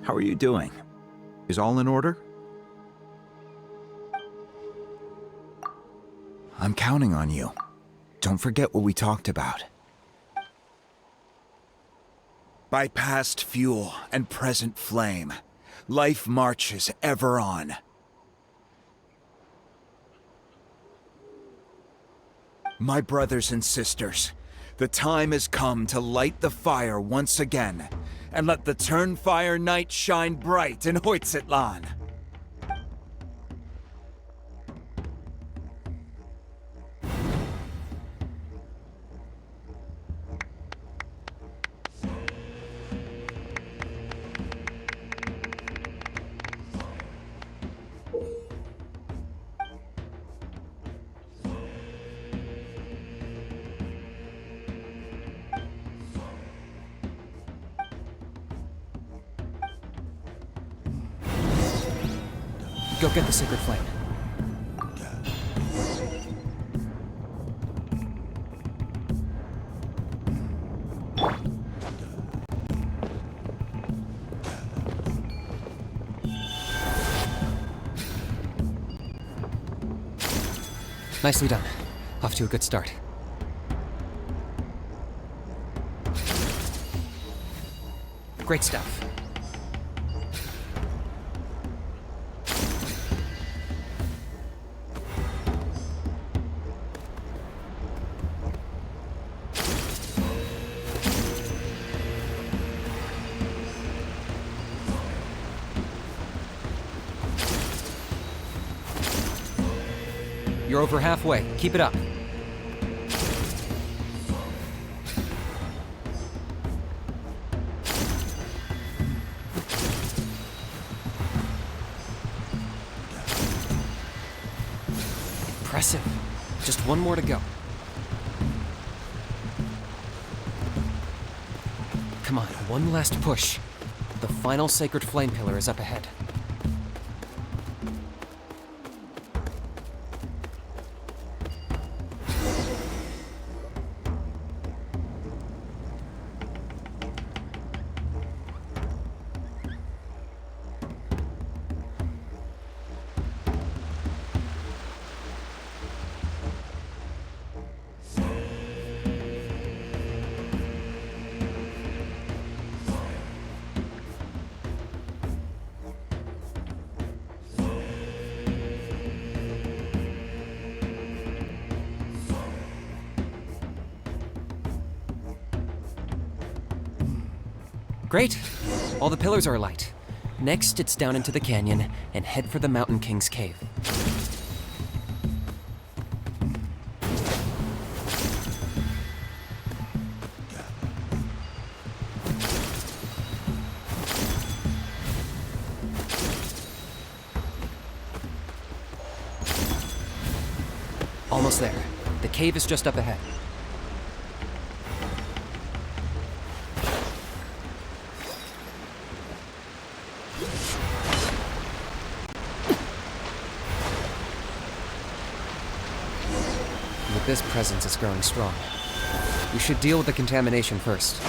How are you doing? Is all in order? I'm counting on you. Don't forget what we talked about. By past fuel and present flame, life marches ever on. My brothers and sisters, the time has come to light the fire once again, and let the Turnfire night shine bright in Hoytzitlan. Go get the sacred flame. Nicely done. Off to a good start. Great stuff. You're over halfway. Keep it up. Impressive. Just one more to go. Come on, one last push. The final sacred flame pillar is up ahead. Great! All the pillars are alight. Next, it's down into the canyon and head for the Mountain King's cave. Almost there. The cave is just up ahead. This presence is growing strong. We should deal with the contamination first.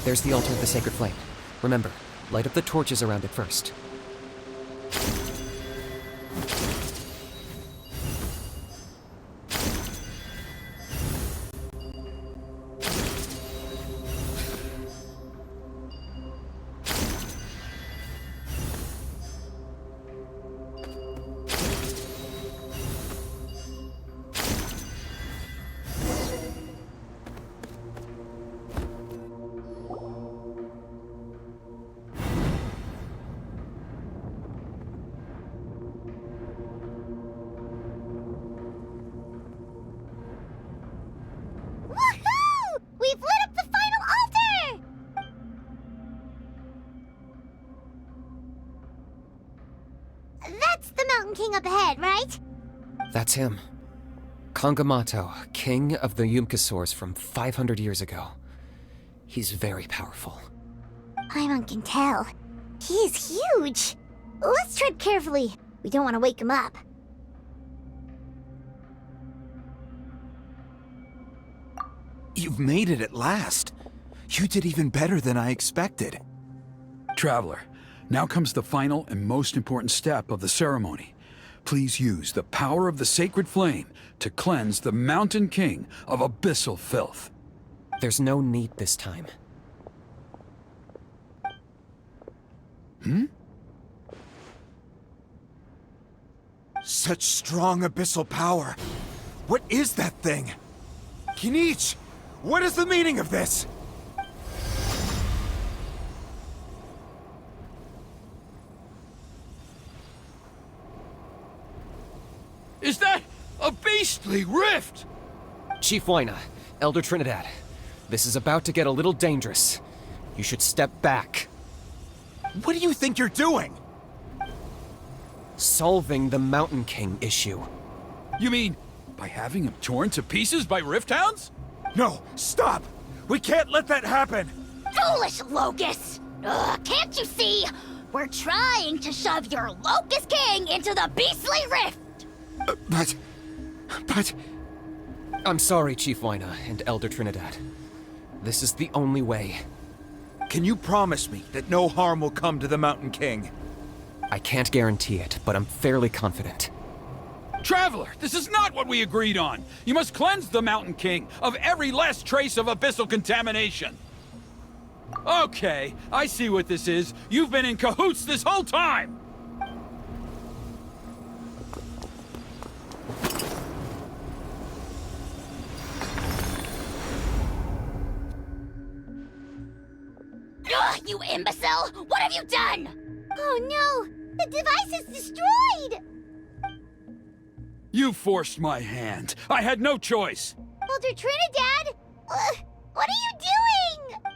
There's the altar of the sacred flame. Remember, light up the torches around it first. Woohoo! We've lit up the final altar! That's the Mountain King up ahead, right? That's him. Kangamato, king of the Yumkasaurs from 500 years ago. He's very powerful. Paimon can tell. He's huge. Let's tread carefully. We don't want to wake him up. You've made it at last. You did even better than I expected. Traveler, now comes the final and most important step of the ceremony. Please use the power of the sacred flame to cleanse the Mountain King of abyssal filth. There's no need this time. Such strong abyssal power. What is that thing? Kinich, what is the meaning of this? Is that a beastly rift? Chief Waina, Elder Trinidad, this is about to get a little dangerous. You should step back. What do you think you're doing? Solving the Mountain King issue. You mean by having him torn to pieces by rift hounds? No, stop! We can't let that happen! Foolish Locust! Ugh, can't you see? We're trying to shove your Locust King into the beastly rift! But... I'm sorry, Chief Waina and Elder Trinidad. This is the only way. Can you promise me that no harm will come to the Mountain King? I can't guarantee it, but I'm fairly confident. Traveler, this is not what we agreed on. You must cleanse the Mountain King of every last trace of abyssal contamination. Okay, I see what this is. You've been in cahoots this whole time! Ugh, you imbecile! What have you done? Oh no! The device is destroyed! You forced my hand. I had no choice. Elder Trinidad! What are you doing?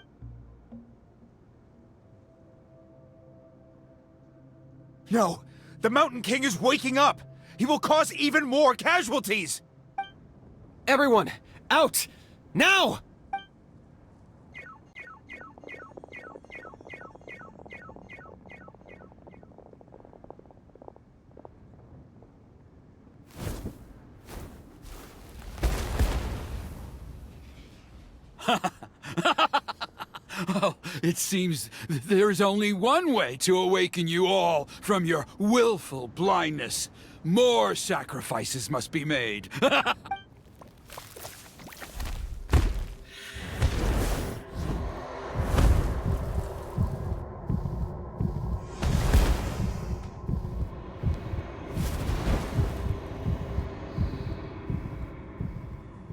No, the Mountain King is waking up! He will cause even more casualties! Everyone, out! Now! Oh, it seems there's only one way to awaken you all from your willful blindness. More sacrifices must be made.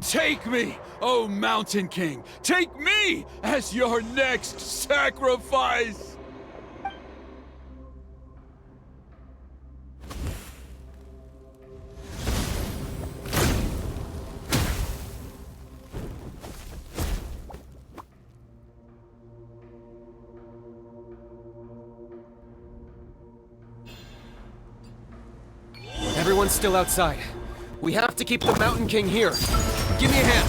Take me, O Mountain King! Take me as your next sacrifice! Everyone's still outside. We have to keep the Mountain King here. Give me a hand.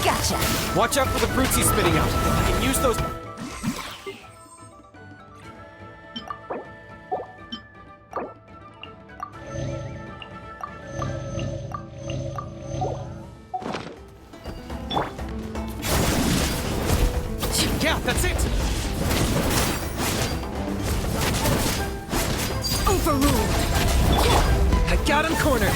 Gotcha! Watch out for the fruits he's spitting out. I can use those... Yeah, that's it! Overruled! I got him cornered!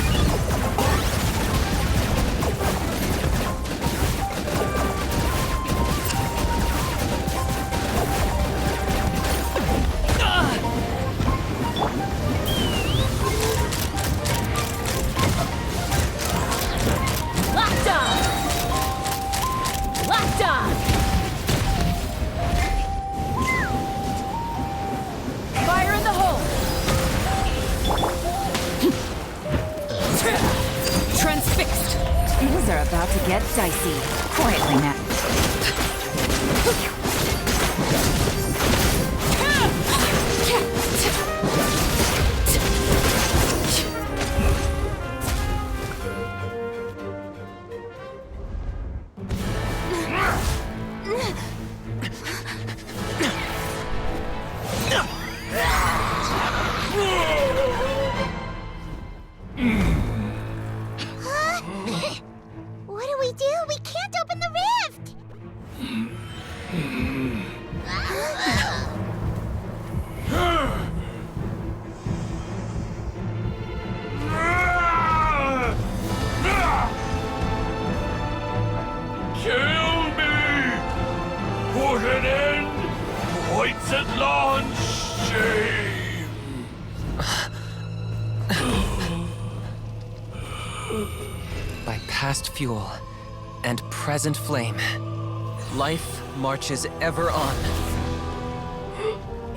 Locked on! Locked on! Fire in the hole! Transfixed! Things are about to get dicey. Quietly now. What do we do? We can't open the rift! Kill me! Put an end to Hoyt's shame! By past fuel and present flame, life marches ever on.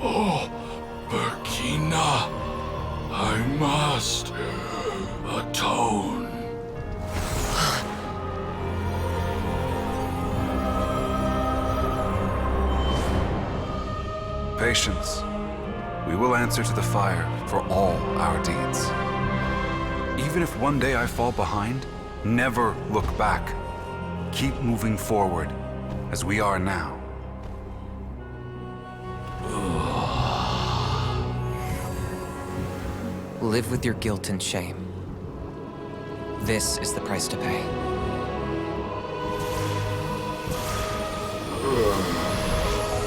Oh, Burkina, I must atone. Patience. We will answer to the fire for all our deeds. Even if one day I fall behind, never look back. Keep moving forward, as we are now. Live with your guilt and shame. This is the price to pay.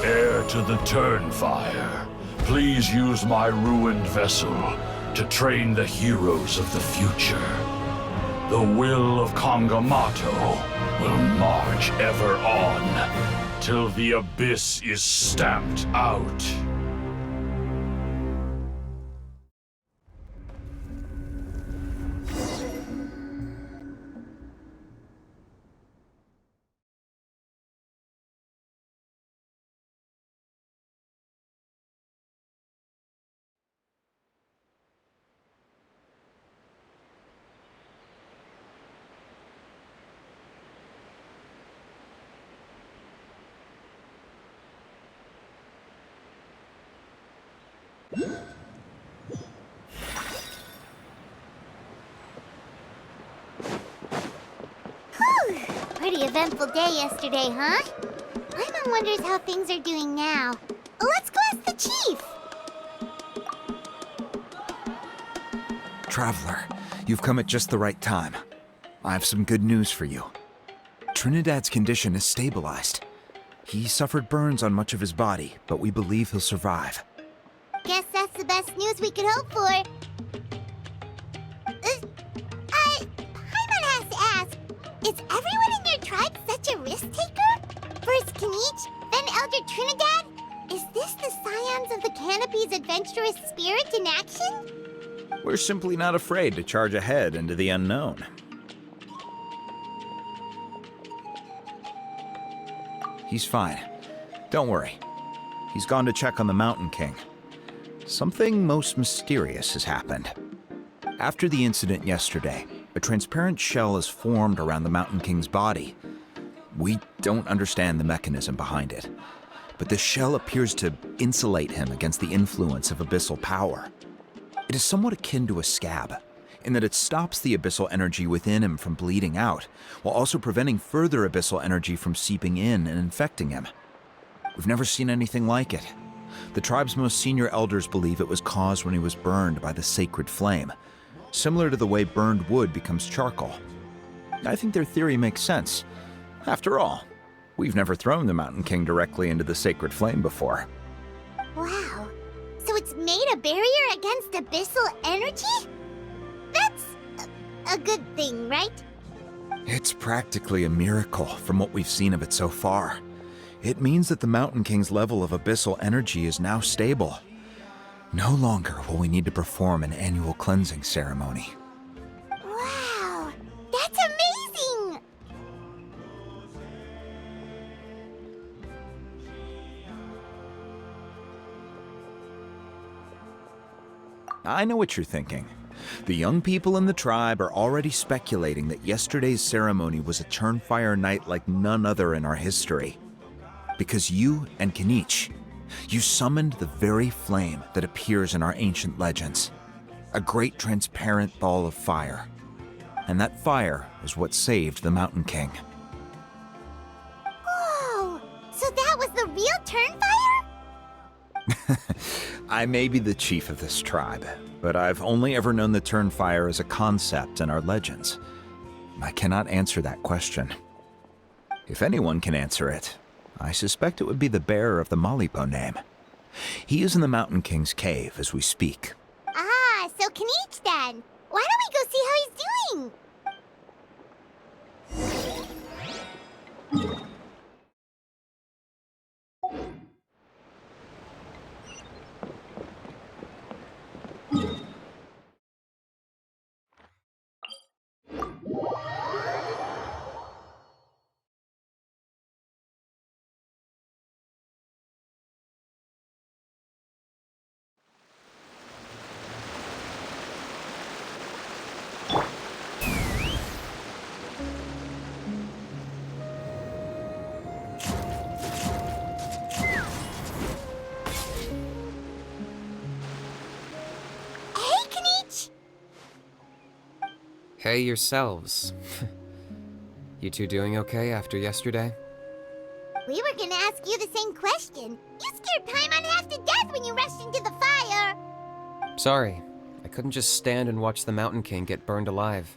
Heir to the Turnfire, please use my ruined vessel to train the heroes of the future. The will of Kangamato will march ever on, till the abyss is stamped out. Pretty eventful day yesterday, huh? Paimon wonders how things are doing now. Let's go ask the chief! Traveler, you've come at just the right time. I have some good news for you. Trinidad's condition is stabilized. He suffered burns on much of his body, but we believe he'll survive. Guess that's the best news we could hope for. Paimon has to ask, is everyone in your tribe such a risk-taker? First Kinich, then Elder Trinidad? Is this the Scions of the Canopy's adventurous spirit in action? We're simply not afraid to charge ahead into the unknown. He's fine. Don't worry. He's gone to check on the Mountain King. Something most mysterious has happened. After the incident yesterday, a transparent shell has formed around the Mountain King's body. We don't understand the mechanism behind it, but this shell appears to insulate him against the influence of abyssal power. It is somewhat akin to a scab, in that it stops the abyssal energy within him from bleeding out, while also preventing further abyssal energy from seeping in and infecting him. We've never seen anything like it. The tribe's most senior elders believe it was caused when he was burned by the sacred flame, similar to the way burned wood becomes charcoal. I think their theory makes sense. After all, we've never thrown the Mountain King directly into the sacred flame before. Wow. So it's made a barrier against abyssal energy? That's a good thing, right? It's practically a miracle from what we've seen of it so far. It means that the Mountain King's level of abyssal energy is now stable. No longer will we need to perform an annual cleansing ceremony. Wow, that's amazing! I know what you're thinking. The young people in the tribe are already speculating that yesterday's ceremony was a Turnfire night like none other in our history. Because you and Canich, you summoned the very flame that appears in our ancient legends. A great transparent ball of fire. And that fire is what saved the Mountain King. Whoa, so that was the real Turnfire? I may be the chief of this tribe, but I've only ever known the Turnfire as a concept in our legends. I cannot answer that question. If anyone can answer it, I suspect it would be the bearer of the Malipo name. He is in the Mountain King's cave as we speak. Ah, so Canich then. Why don't we go see how he's doing? Hey, Canich! Hey yourselves. You two doing okay after yesterday? We were gonna ask you the same question. You scared Paimon half to death when you rushed into the fire. Sorry, I couldn't just stand and watch the Mountain King get burned alive.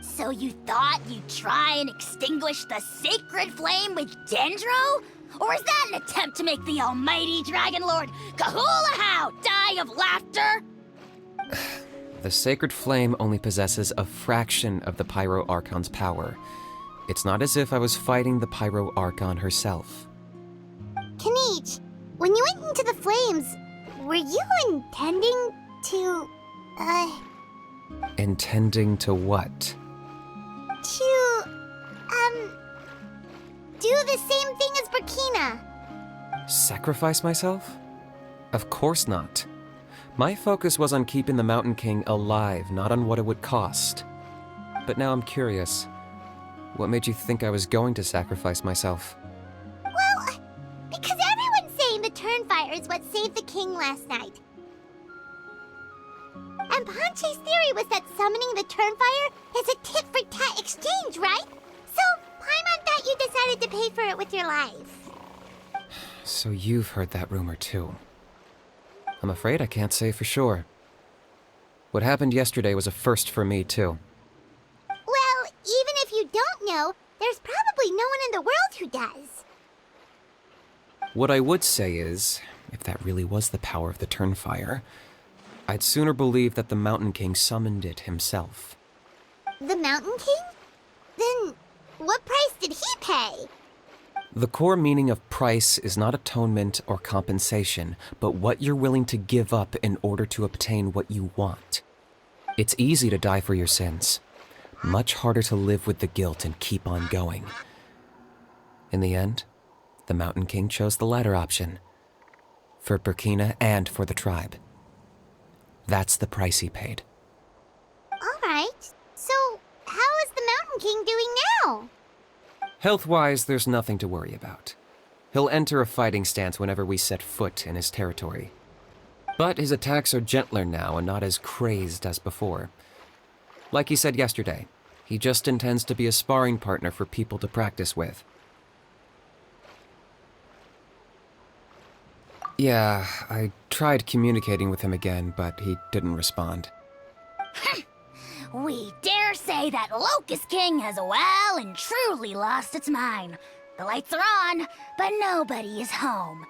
So you thought you'd try and extinguish the sacred flame with Dendro? Or is that an attempt to make the almighty Dragon Lord Kahulahow die of laughter? The sacred flame only possesses a fraction of the Pyro Archon's power. It's not as if I was fighting the Pyro Archon herself. Canich, when you went into the flames, were you intending to, Intending to what? do the same thing as Burkina? Sacrifice myself? Of course not. My focus was on keeping the Mountain King alive, not on what it would cost. But now I'm curious. What made you think I was going to sacrifice myself? Well, because everyone's saying the Turnfire is what saved the king last night. And Ponche's theory was that summoning the Turnfire is a tit-for-tat exchange, right? So, Paimon thought you decided to pay for it with your life. So you've heard that rumor too. I'm afraid I can't say for sure. What happened yesterday was a first for me too. Well, even if you don't know, there's probably no one in the world who does. What I would say is, if that really was the power of the Turnfire, I'd sooner believe that the Mountain King summoned it himself. The Mountain King? Then, what price did he pay? The core meaning of price is not atonement or compensation, but what you're willing to give up in order to obtain what you want. It's easy to die for your sins. Much harder to live with the guilt and keep on going. In the end, the Mountain King chose the latter option. For Burkina and for the tribe. That's the price he paid. Alright, so how is the Mountain King doing now? Health-wise, there's nothing to worry about. He'll enter a fighting stance whenever we set foot in his territory. But his attacks are gentler now and not as crazed as before. Like he said yesterday, he just intends to be a sparring partner for people to practice with. Yeah, I tried communicating with him again, but he didn't respond. We dare say that Locust King has well and truly lost its mind. The lights are on, but nobody is home.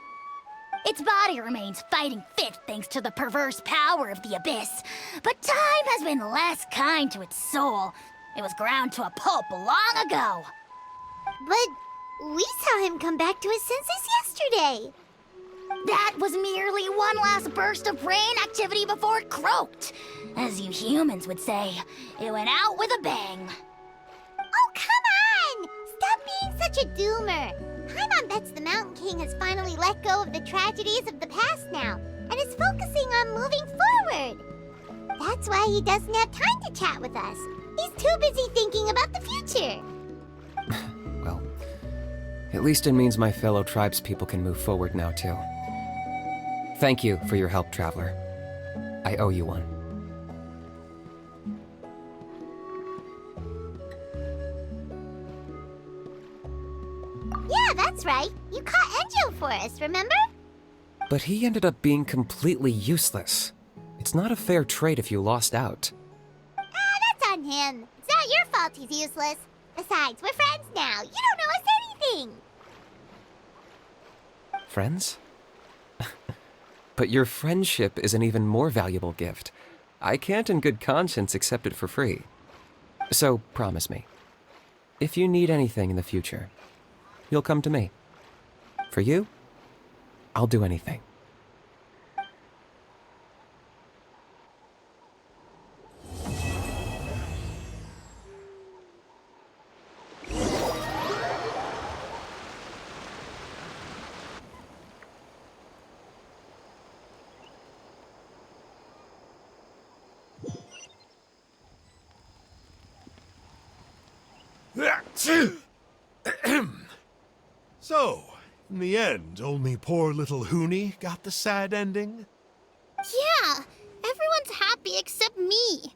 Its body remains fighting fit thanks to the perverse power of the Abyss, but time has been less kind to its soul. It was ground to a pulp long ago. But we saw him come back to his senses yesterday. That was merely one last burst of brain activity before it croaked. As you humans would say, it went out with a bang. Oh, come on! Stop being such a doomer. Paimon bets the Mountain King has finally let go of the tragedies of the past now, and is focusing on moving forward. That's why he doesn't have time to chat with us. He's too busy thinking about the future. Well, at least it means my fellow tribespeople can move forward now, too. Thank you for your help, Traveler. I owe you one. Yeah, that's right. You caught Enjo for us, remember? But he ended up being completely useless. It's not a fair trade if you lost out. That's on him. It's not your fault he's useless. Besides, we're friends now. You don't know us anything. Friends? But your friendship is an even more valuable gift. I can't in good conscience accept it for free. So promise me, if you need anything in the future, you'll come to me. For you, I'll do anything. So, in the end, only poor little Huni got the sad ending? Yeah, everyone's happy except me.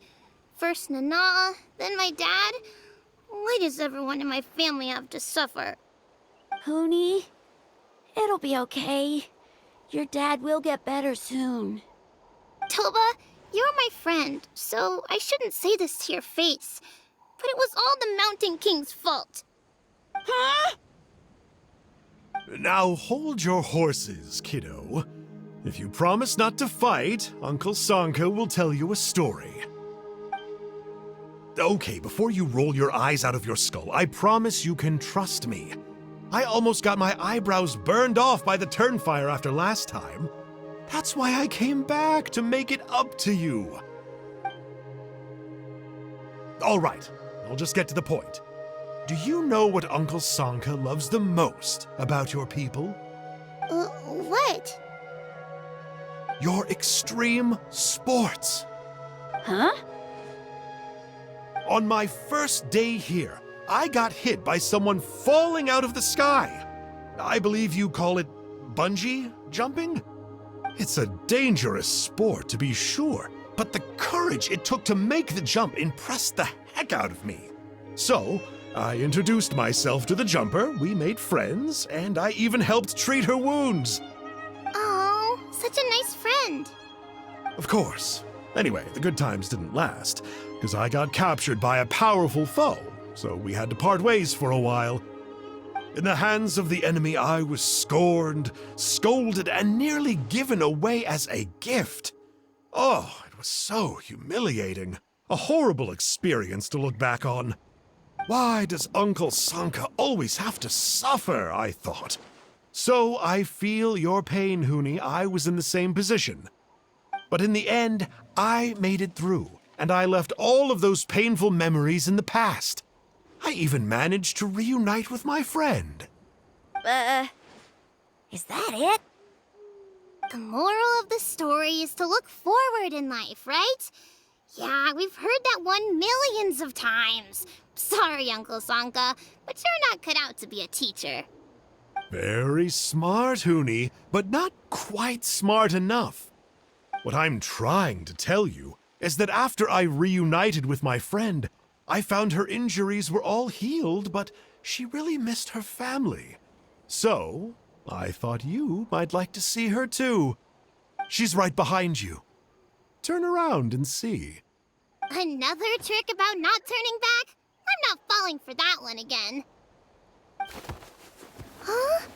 First Nana, then my dad. Why does everyone in my family have to suffer? Huni, it'll be okay. Your dad will get better soon. Toba, you're my friend, so I shouldn't say this to your face. But it was all the Mountain King's fault. Huh? Now hold your horses, kiddo. If you promise not to fight, Uncle Sanka will tell you a story. Okay, before you roll your eyes out of your skull, I promise you can trust me. I almost got my eyebrows burned off by the turnfire after last time. That's why I came back, to make it up to you. All right, I'll just get to the point. Do you know what Uncle Sanka loves the most about your people? What? Your extreme sports. Huh? On my first day here, I got hit by someone falling out of the sky. I believe you call it bungee jumping? It's a dangerous sport, to be sure, but the courage it took to make the jump impressed the heck out of me. So, I introduced myself to the jumper, we made friends, and I even helped treat her wounds. Oh, such a nice friend. Of course. Anyway, the good times didn't last, because I got captured by a powerful foe, so we had to part ways for a while. In the hands of the enemy, I was scorned, scolded, and nearly given away as a gift. Oh, it was so humiliating. A horrible experience to look back on. Why does Uncle Sanka always have to suffer, I thought. So I feel your pain, Huni. I was in the same position. But in the end, I made it through, and I left all of those painful memories in the past. I even managed to reunite with my friend. Is that it? The moral of the story is to look forward in life, right? Yeah, we've heard that one millions of times. Sorry, Uncle Sanka, but you're not cut out to be a teacher. Very smart, Huni, but not quite smart enough. What I'm trying to tell you is that after I reunited with my friend, I found her injuries were all healed, but she really missed her family. So, I thought you might like to see her too. She's right behind you. Turn around and see. Another trick about not turning back? I'm not falling for that one again. Huh?